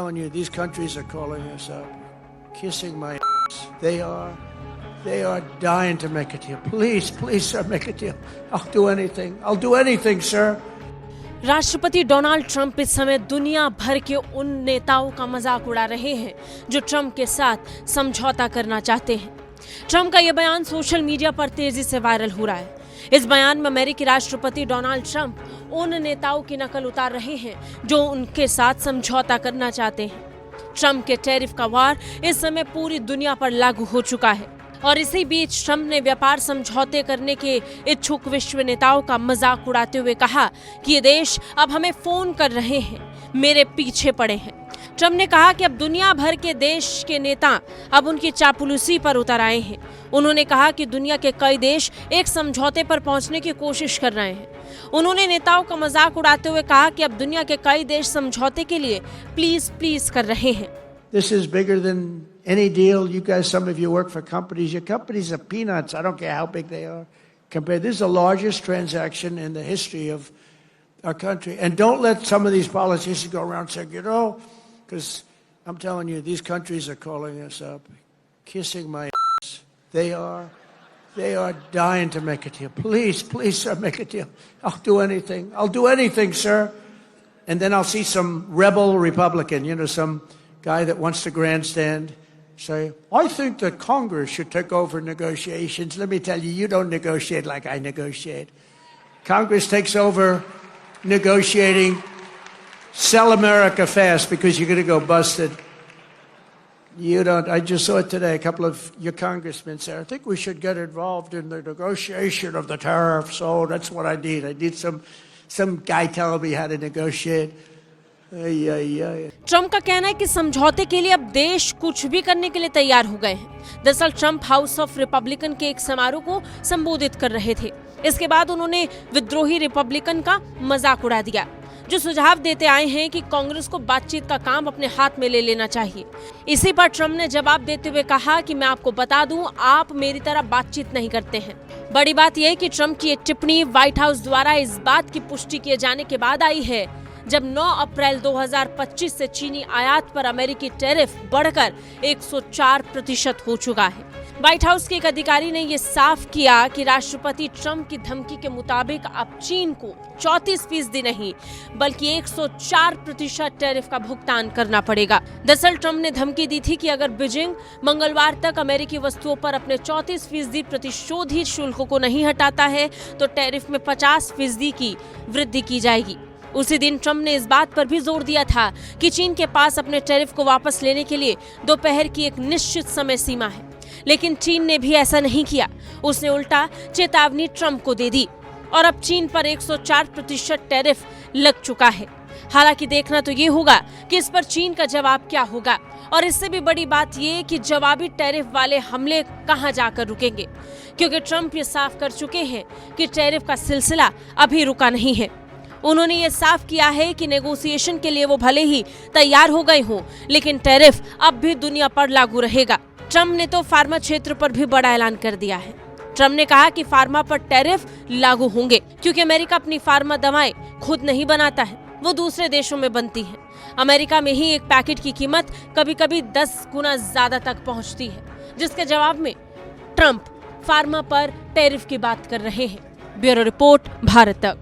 telling you, these countries are calling us up, kissing my ass. They are dying to make a deal. Please, sir, make a deal. I'll do anything, sir. राष्ट्रपति Donald Trump इस समय दुनिया भर के उन नेताओं का मजाक उड़ा रहे हैं जो ट्रंप के साथ समझौता करना चाहते हैं। ट्रंप का यह बयान सोशल मीडिया पर तेजी से वायरल हो रहा है। इस बयान में अमेरिकी राष्ट्रपति डोनाल्ड ट्रंप उन नेताओं की नकल उतार रहे हैं जो उनके साथ समझौता करना चाहते हैं। ट्रंप के टैरिफ का वार इस समय पूरी दुनिया पर लागू हो चुका है और इसी बीच ट्रंप ने व्यापार समझौते करने के इच्छुक विश्व नेताओं का मजाक उड़ाते हुए कहा कि ये देश अब हमें फोन कर रहे हैं, मेरे पीछे पड़े हैं। ट्रंप ने कहा कि अब दुनिया भर के देश के नेता अब उनकी चापलूसी पर उतर आए हैं। उन्होंने कहा कि दुनिया के कई देश एक समझौते पर पहुंचने की कोशिश कर रहे हैं। उन्होंने नेताओं का मजाक उड़ाते हुए कहा कि अब दुनिया के कई देश समझौते के लिए प्लीज कर रहे हैं। This is bigger than any deal. You guys, some of you work for companies. Your companies are peanuts. I don't care how big they are. This is the largest transaction in the history of our country. And don't let some of these politicians go around saying, because I'm telling you, these countries are calling us up, kissing my ass. They are dying to make a deal. Please, sir, make a deal. I'll do anything, sir. And then I'll see some rebel Republican, some guy that wants to grandstand, say, I think that Congress should take over negotiations. Let me tell you, you don't negotiate like I negotiate. Congress takes over negotiating. Sell America fast because you're going to go busted. You don't. I just saw it today. A couple of your congressmen said, I think we should get involved in the negotiation of the tariffs. So that's what I need. I need some guy telling me how to negotiate. Trump का कहना है कि समझौते के लिए अब देश कुछ भी करने के लिए तैयार हो गए हैं। दरअसल ट्रंप हाउस ऑफ रिपब्लिकन के एक समारोह को संबोधित कर रहे थे। इसके बाद उन्होंने विद्रोही रिपब्लिकन का मजाक उड़ा दिया, जो सुझाव देते आए हैं कि कांग्रेस को बातचीत का काम अपने हाथ में ले लेना चाहिए। इसी पर ट्रंप ने जवाब देते हुए कहा कि मैं आपको बता दूं, आप मेरी तरह बातचीत नहीं करते हैं। बड़ी बात यह है कि ट्रंप की एक टिप्पणी व्हाइट हाउस द्वारा इस बात की पुष्टि किए जाने के बाद आई है जब 9 अप्रैल 2025 से चीनी आयात पर अमेरिकी टैरिफ बढ़कर 104% हो चुका है। व्हाइट हाउस के एक अधिकारी ने यह साफ किया कि राष्ट्रपति ट्रंप की धमकी के मुताबिक अब चीन को 34% नहीं बल्कि 104% टैरिफ का भुगतान करना पड़ेगा। दरअसल ट्रंप ने धमकी दी थी कि अगर बीजिंग मंगलवार तक अमेरिकी वस्तुओं पर अपने 34% प्रतिशोधित शुल्क को नहीं हटाता है तो टैरिफ में 50% की वृद्धि की जाएगी। उसी दिन ट्रंप ने इस बात पर भी जोर दिया था कि चीन के पास अपने टैरिफ को वापस लेने के लिए दोपहर की एक निश्चित समय सीमा है, लेकिन चीन ने भी ऐसा नहीं किया। उसने उल्टा चेतावनी ट्रंप को दे दी और अब चीन पर 104% टैरिफ लग चुका है। हालांकि देखना तो ये होगा कि इस पर चीन का जवाब क्या होगा और इससे भी बड़ी बात ये कि जवाबी टैरिफ वाले हमले कहां जाकर रुकेंगे, क्योंकि ट्रंप ये साफ कर चुके हैं कि टैरिफ का सिलसिला अभी रुका नहीं है। उन्होंने ये साफ किया है कि नेगोशिएशन के लिए वो भले ही तैयार हो गए हों, लेकिन टैरिफ अब भी दुनिया पर लागू रहेगा। ट्रंप ने तो फार्मा क्षेत्र पर भी बड़ा ऐलान कर दिया है। ट्रंप ने कहा कि फार्मा पर टैरिफ लागू होंगे क्योंकि अमेरिका अपनी फार्मा दवाएं खुद नहीं बनाता है, वो दूसरे देशों में बनती है। अमेरिका में ही एक पैकेट की कीमत कभी-कभी 10 गुना ज्यादा तक पहुंचती है, जिसके जवाब में ट्रंप फार्मा पर टैरिफ की बात कर रहे हैं। ब्यूरो रिपोर्ट, भारत तक।